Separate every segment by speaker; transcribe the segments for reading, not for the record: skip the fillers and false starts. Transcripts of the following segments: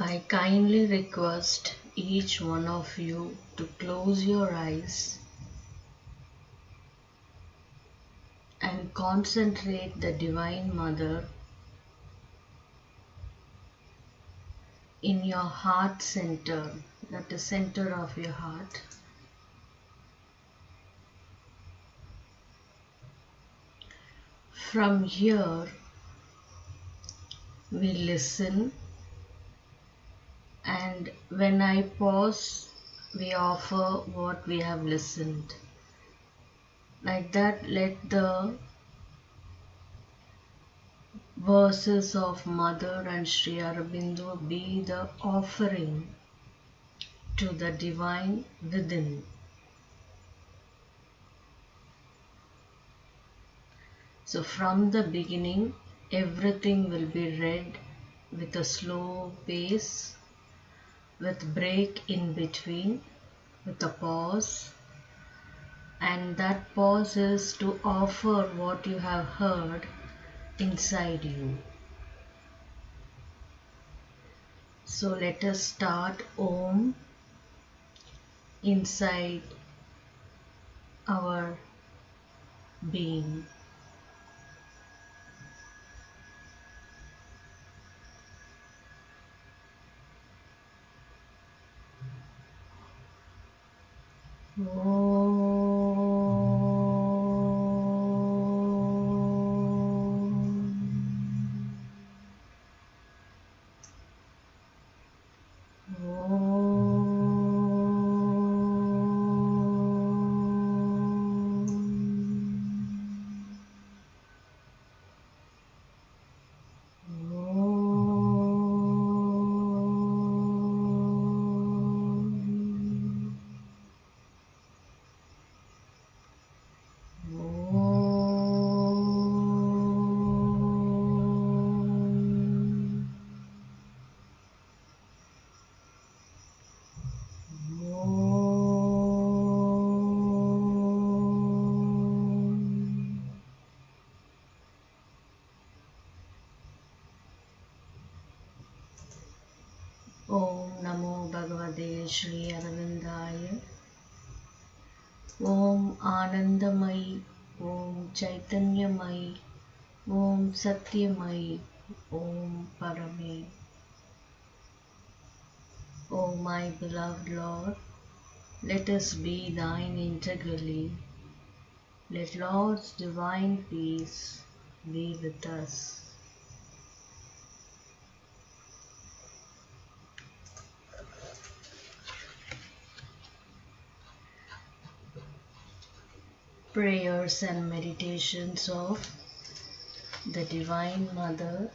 Speaker 1: I kindly request each one of you to close your eyes and concentrate the Divine Mother in your heart center, at the center of your heart. From here, we listen, and when I pause, we offer what we have listened. Like that, let the verses of Mother and Sri Aurobindo be the offering to the divine within. So from the beginning, everything will be read with a slow pace, with break in between, with a pause, and that pause is to offer what you have heard inside you. So let us start Om inside our being. Om Namo Bhagavate Sri Aurovindaya. Om Anandamayi, Om Chaitanyamayi, Om Satyamayi, Om Parame. O my beloved Lord, let us be thine integrally. Let Lord's divine peace be with us. Prayers and meditations of the Divine Mother.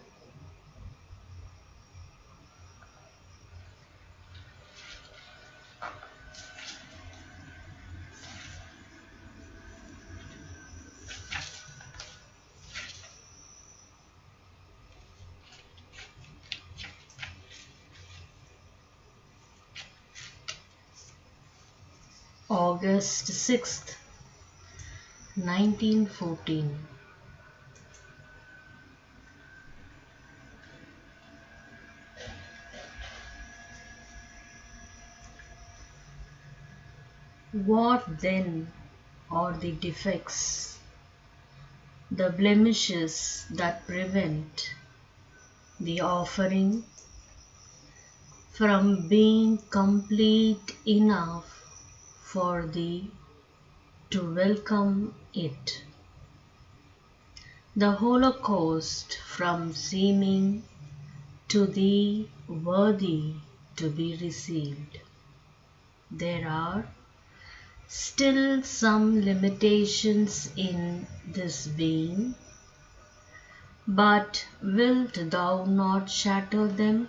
Speaker 1: August 6th, 1914. What then are the defects, the blemishes that prevent the offering from being complete enough for thee to welcome it? The Holocaust from seeming to thee worthy to be received. There are still some limitations in this being, but wilt thou not shatter them?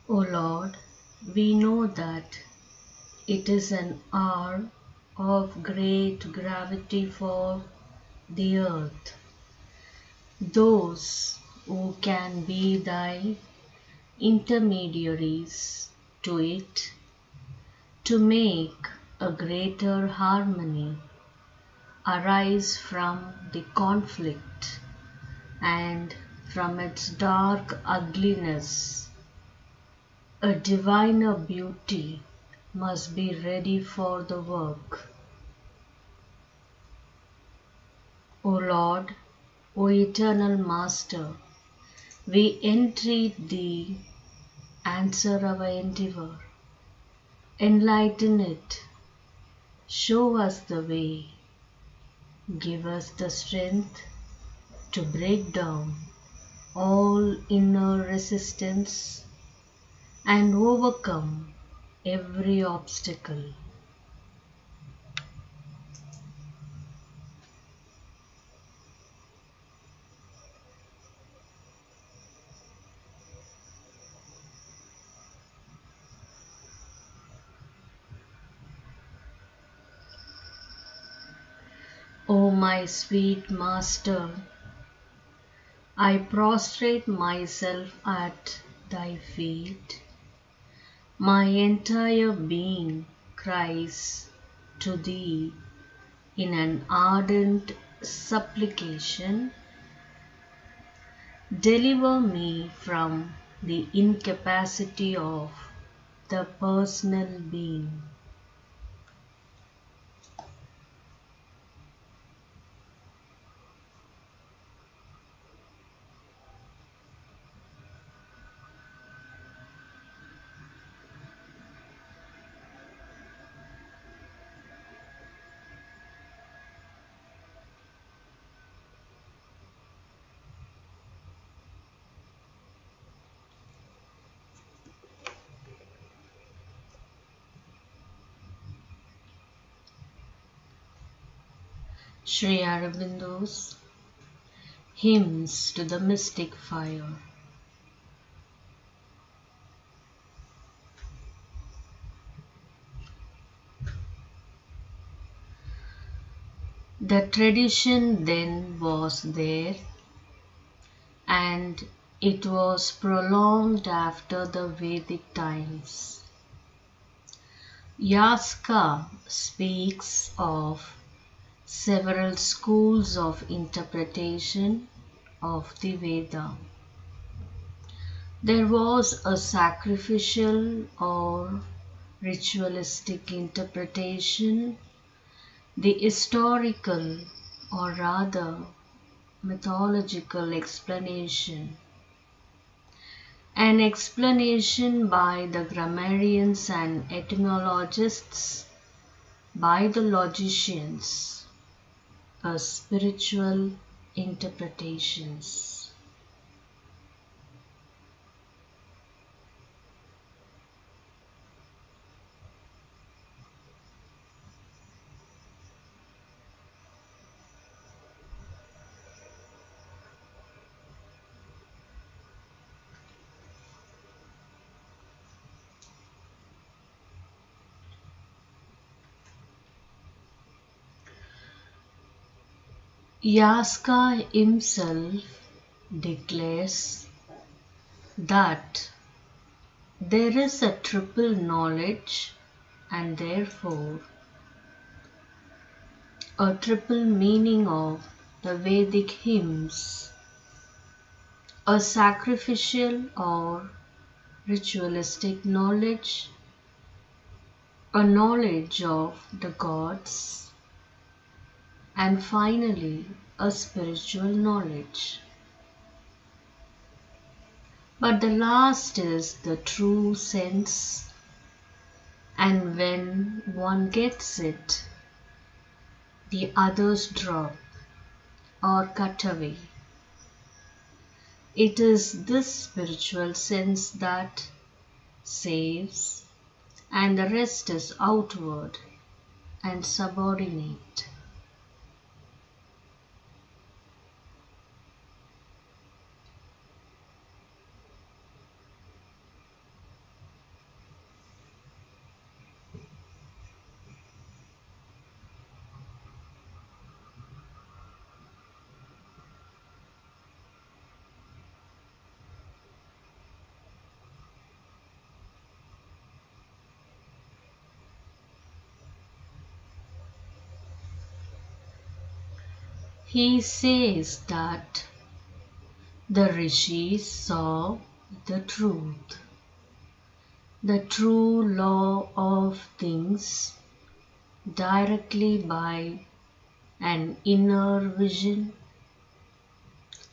Speaker 1: O Lord, we know that It is an hour of great gravity for the earth. Those who can be thy intermediaries to it, to make a greater harmony arise from the conflict and from its dark ugliness. A diviner beauty must be ready for the work. O Lord, O Eternal Master, we entreat Thee, answer our endeavor, enlighten it, show us the way, give us the strength to break down all inner resistance and overcome every obstacle. O my sweet Master, I prostrate myself at Thy feet. My entire being cries to Thee in an ardent supplication. Deliver me from the incapacity of the personal being. Sri Aurobindo's Hymns to the Mystic Fire. The tradition then was there, and it was prolonged after the Vedic times. Yaska speaks of several schools of interpretation of the Veda. There was a sacrificial or ritualistic interpretation, the historical or rather mythological explanation, an explanation by the grammarians and etymologists, by the logicians, a spiritual interpretations. Yaska himself declares that there is a triple knowledge and therefore a triple meaning of the Vedic hymns, a sacrificial or ritualistic knowledge, a knowledge of the gods, and finally a spiritual knowledge. But the last is the true sense, and when one gets it, the others drop or cut away. It is this spiritual sense that saves, and the rest is outward and subordinate. He says that the rishis saw the true law of things directly by an inner vision.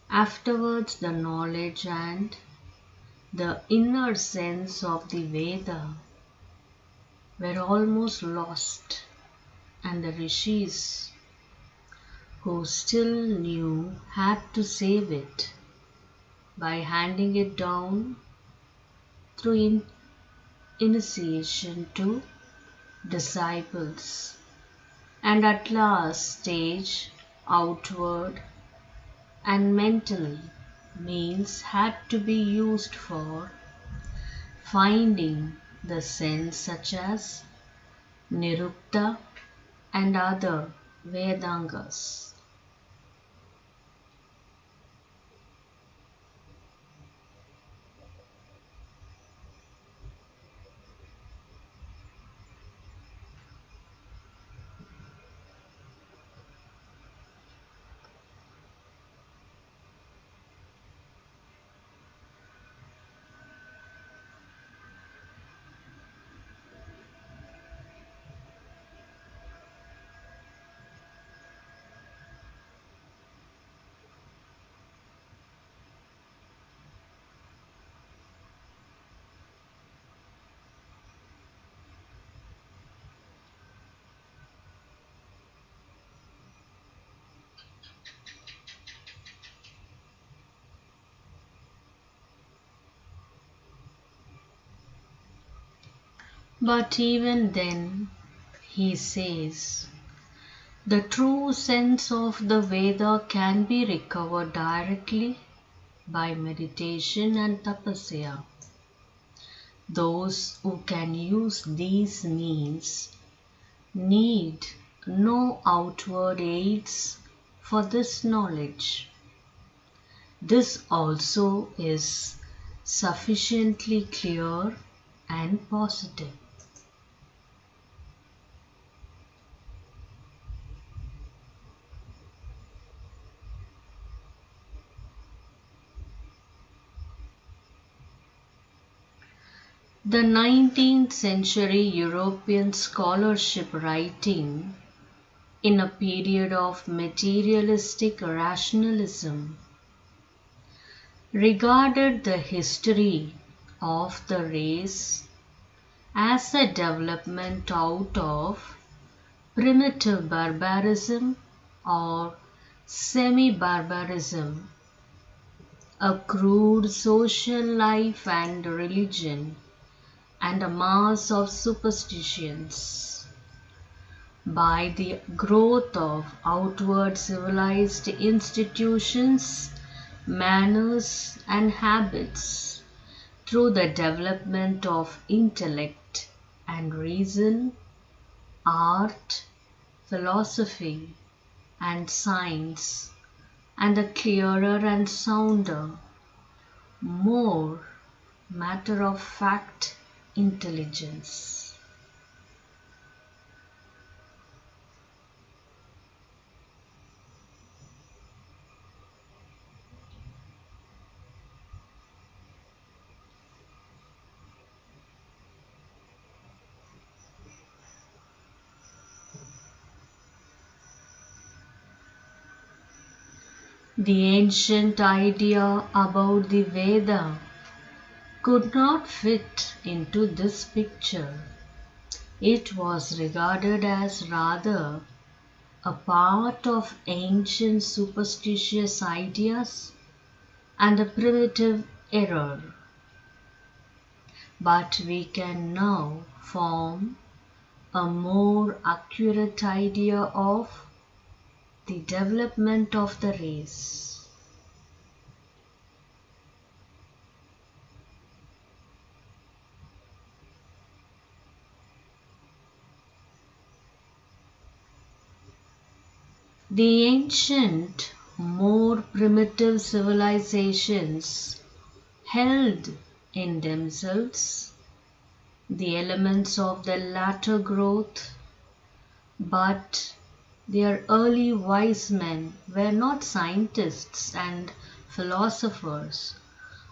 Speaker 1: Afterwards, the knowledge and the inner sense of the Veda were almost lost, and the rishis who still knew had to save it by handing it down through initiation to disciples, and at last stage outward and mental means had to be used for finding the sense, such as Nirukta and other Vedangas. But even then, he says, the true sense of the Veda can be recovered directly by meditation and tapasya. Those who can use these means need no outward aids for this knowledge. This also is sufficiently clear and positive. The 19th century European scholarship, writing in a period of materialistic rationalism, regarded the history of the race as a development out of primitive barbarism or semi-barbarism, a crude social life and religion, and a mass of superstitions. By the growth of outward civilized institutions, manners and habits, through the development of intellect and reason, art, philosophy and science, and a clearer and sounder, more matter-of-fact intelligence. The ancient idea about the Veda could not fit into this picture. It was regarded as rather a part of ancient superstitious ideas and a primitive error. But we can now form a more accurate idea of the development of the race. The ancient, more primitive civilizations held in themselves the elements of the latter growth, but Their early wise men were not scientists and philosophers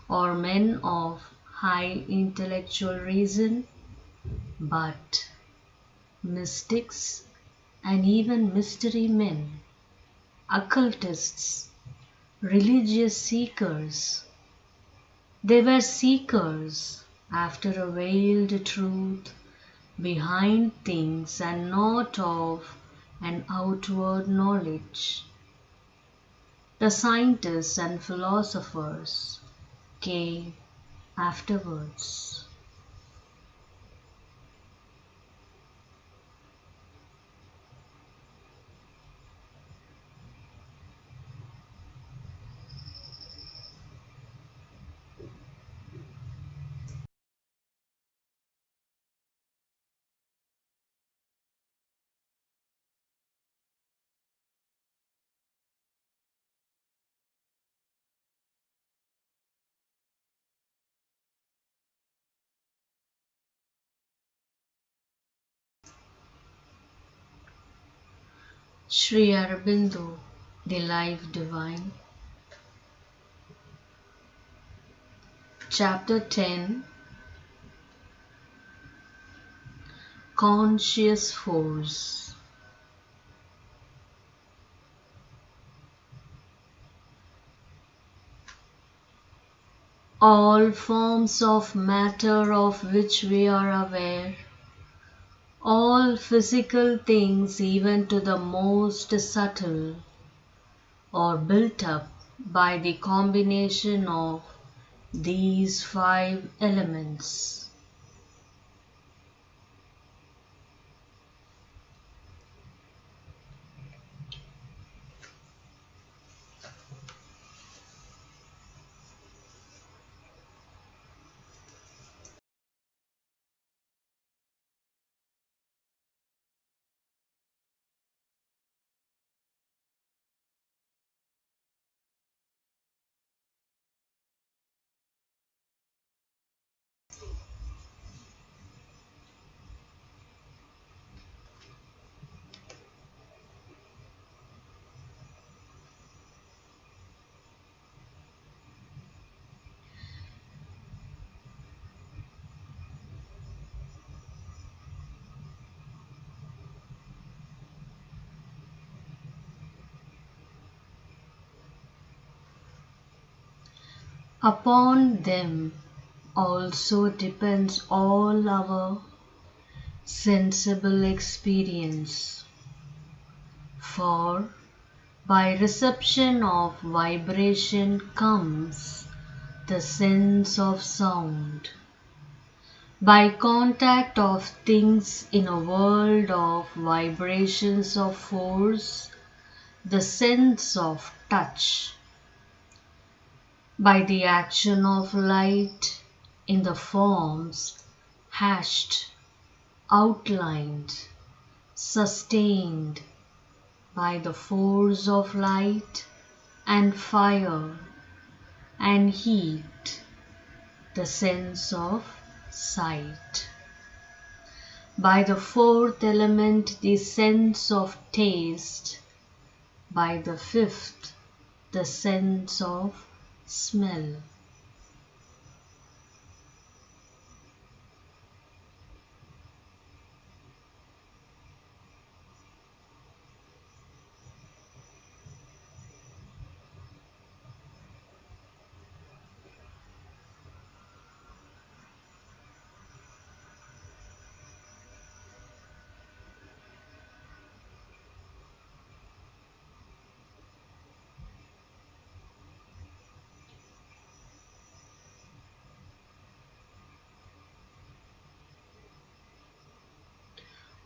Speaker 1: or men of high intellectual reason, but mystics and even mystery men, occultists, religious seekers. They were seekers after a veiled truth behind things and not of an outward knowledge. The scientists and philosophers came afterwards. Sri Aurobindo, the Life Divine. Chapter 10, Conscious Force. All forms of matter of which we are aware, all physical things even to the most subtle, are built up by the combination of these five elements. Upon them also depends all our sensible experience, for by reception of vibration comes the sense of sound. By contact of things in a world of vibrations of force, the sense of touch. By the action of light in the forms hashed, outlined, sustained by the force of light and fire and heat, the sense of sight. By the fourth element, the sense of taste. By the fifth, the sense of smell.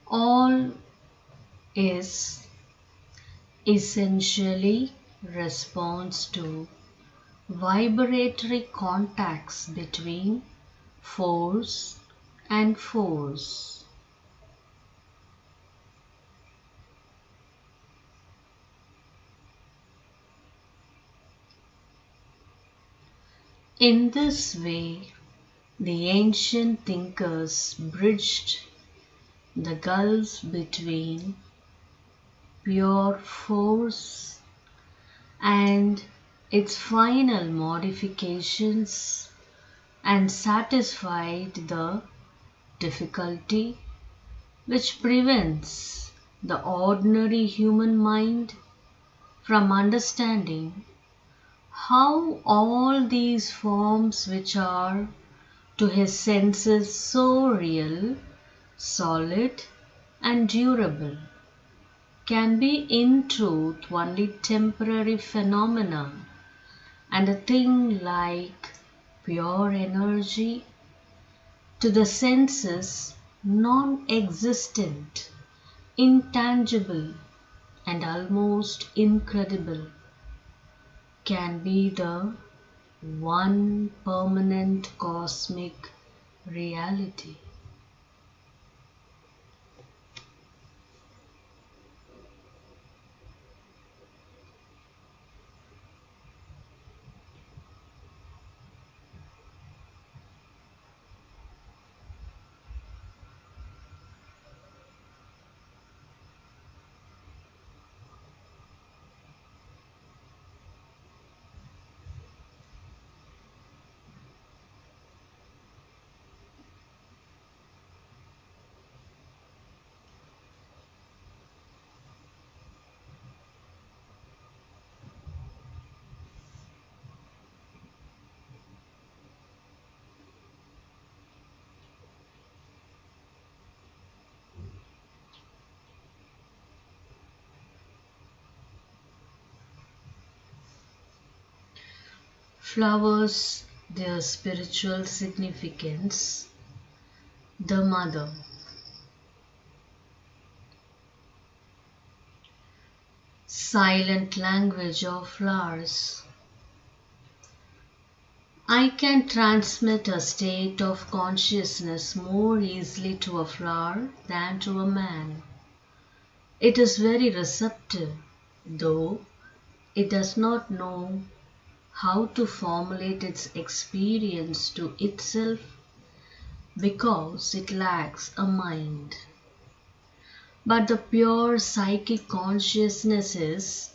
Speaker 1: All is essentially response to vibratory contacts between force and force. In this way, the ancient thinkers bridged the gulf between pure force and its final modifications and satisfied the difficulty which prevents the ordinary human mind from understanding how all these forms which are to his senses so real, solid and durable can be in truth only temporary phenomena and a thing like pure energy to the senses non-existent, intangible and almost incredible can be the one permanent cosmic reality. Flowers, their spiritual significance, the mother. Silent language of flowers. I can transmit a state of consciousness more easily to a flower than to a man. It is very receptive, though it does not know how to formulate its experience to itself because it lacks a mind. But the pure psychic consciousness is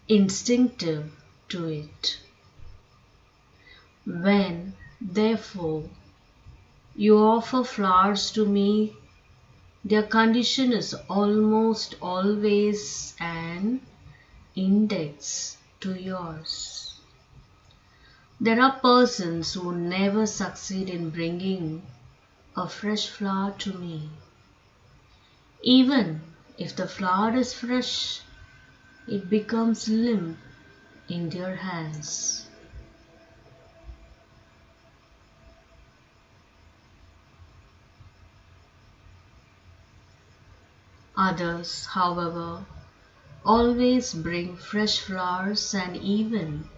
Speaker 1: instinctive to it. When, therefore, you offer flowers to me, their condition is almost always an index to yours. There are persons who never succeed in bringing a fresh flower to me. Even if the flower is fresh, it becomes limp in their hands. Others, however, always bring fresh flowers and even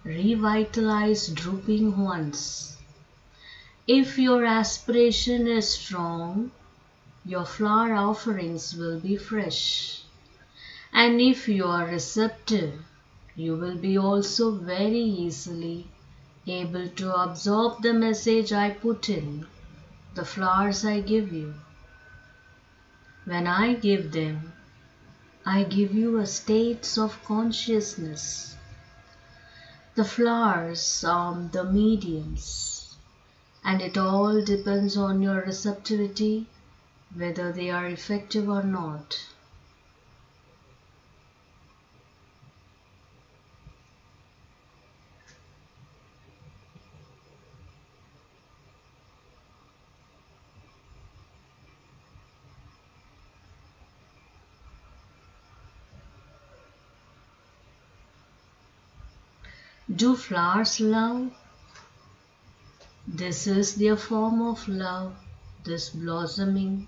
Speaker 1: revitalize drooping ones. If your aspiration is strong, your flower offerings will be fresh. And if you are receptive, you will be also very easily able to absorb the message I put in, the flowers I give you. When I give them, I give you a state of consciousness. The flowers are the mediums, and it all depends on your receptivity, whether they are effective or not. Do flowers love? This is their form of love, this blossoming.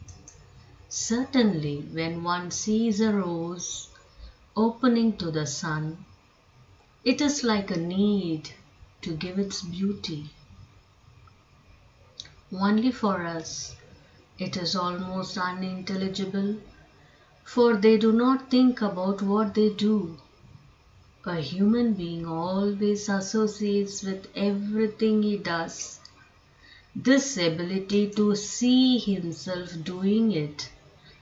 Speaker 1: Certainly, when one sees a rose opening to the sun, it is like a need to give its beauty. Only for us, it is almost unintelligible, for they do not think about what they do. A human being always associates with everything he does this ability to see himself doing it,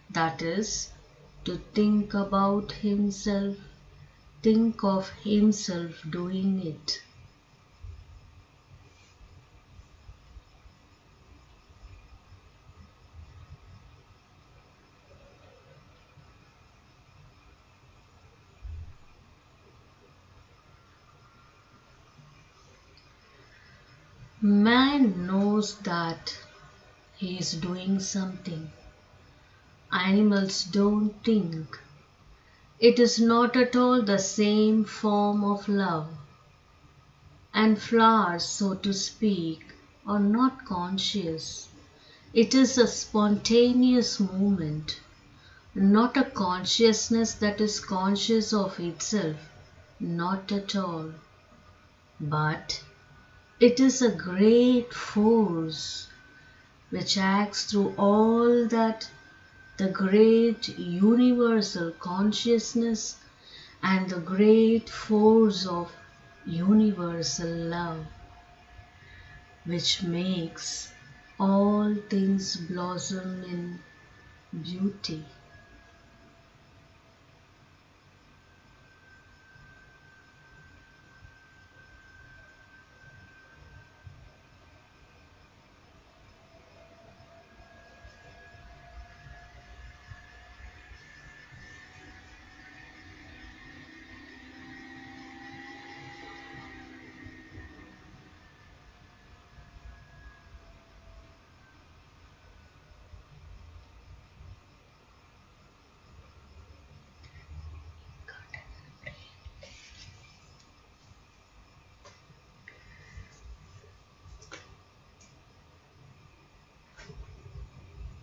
Speaker 1: that is, to think about himself, think of himself doing it. Man knows that he is doing something. Animals don't think. It is not at all the same form of love. And flowers, so to speak, are not conscious. It is a spontaneous movement, not a consciousness that is conscious of itself, not at all. But it is a great force which acts through all that, the great universal consciousness and the great force of universal love, which makes all things blossom in beauty.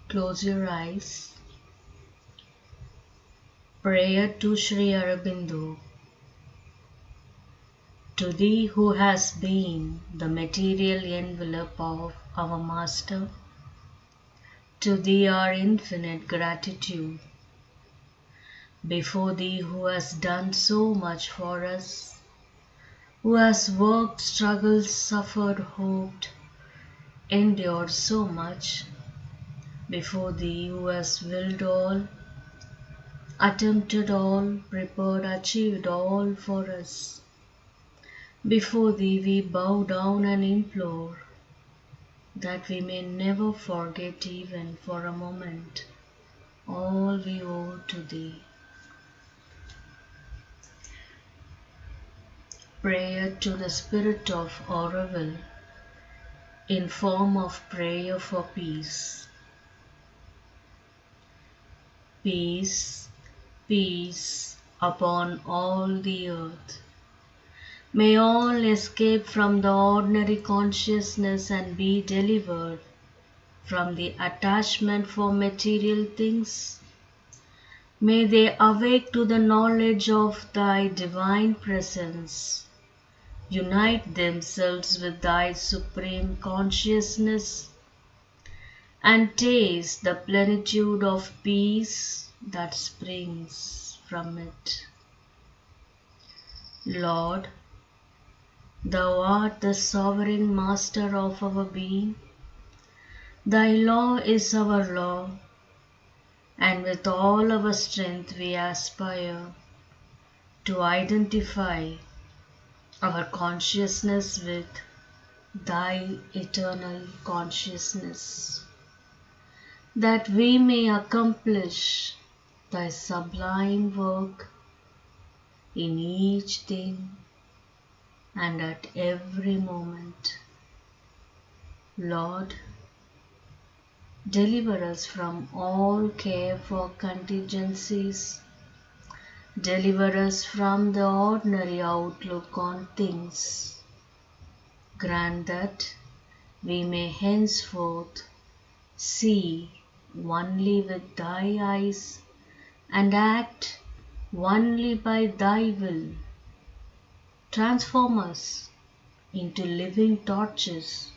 Speaker 1: Close your eyes. Prayer to Sri Aurobindo. To thee who has been the material envelope of our Master, to thee our infinite gratitude. Before thee who has done so much for us, who has worked, struggled, suffered, hoped, endured so much, before thee who has willed all, attempted all, prepared, achieved all for us. Before thee we bow down and implore that we may never forget even for a moment all we owe to thee. Prayer to the Spirit of Aurobindo in form of prayer for peace. Peace, peace upon all the earth. May all escape from the ordinary consciousness and be delivered from the attachment for material things. May they awake to the knowledge of thy divine presence, unite themselves with thy supreme consciousness, and taste the plenitude of peace that springs from it. Lord, thou art the sovereign master of our being. Thy law is our law, and with all our strength we aspire to identify our consciousness with thy eternal consciousness, that we may accomplish thy sublime work in each thing and at every moment. Lord, deliver us from all care for contingencies. Deliver us from the ordinary outlook on things. Grant that we may henceforth see only with thy eyes and act only by thy will. Transform us into living torches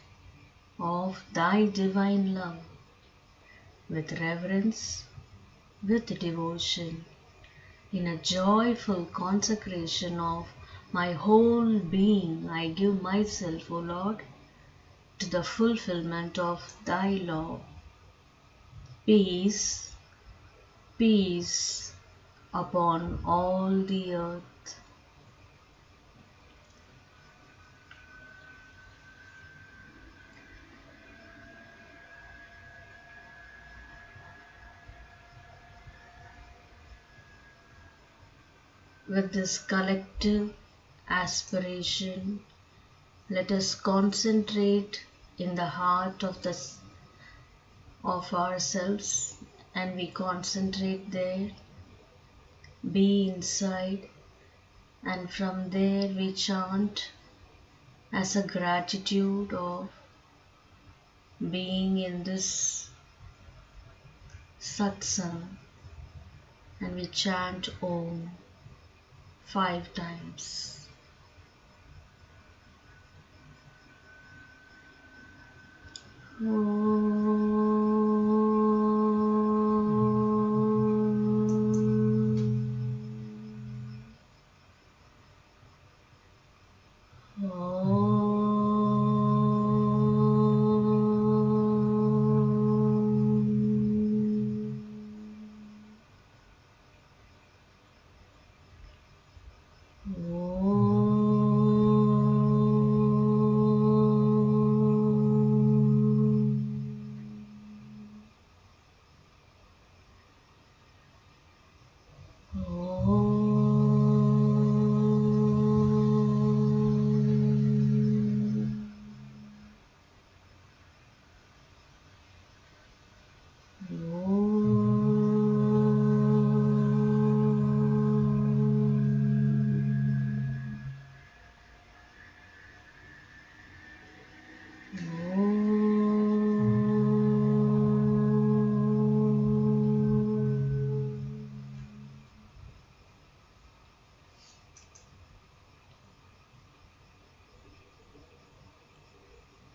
Speaker 1: of thy divine love, with reverence, with devotion, in a joyful consecration of my whole being. I give myself, O Lord, to the fulfillment of thy law. Peace, peace, upon all the earth. With this collective aspiration, let us concentrate in the heart of ourselves, and we concentrate there, be inside, and from there we chant as a gratitude of being in this satsang, and we chant Om 5 times.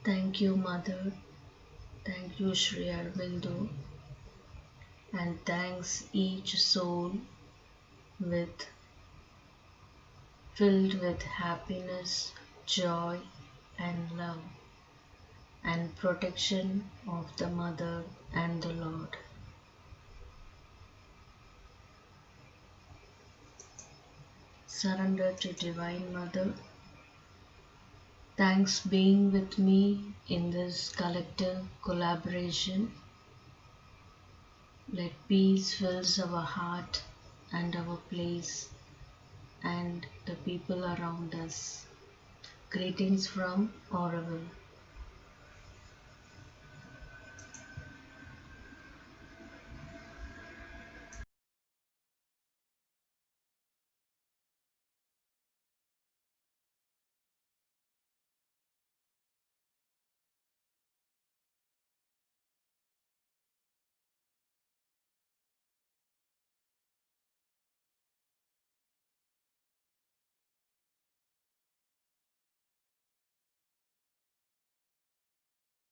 Speaker 1: Thank you, Mother. Thank you, Sri Aurobindo. And thanks each soul with filled with happiness, joy, and love, and protection of the Mother and the Lord. Surrender to Divine Mother. Thanks being with me in this collective collaboration. Let peace fills our heart and our place and the people around us. Greetings from Aurobindo.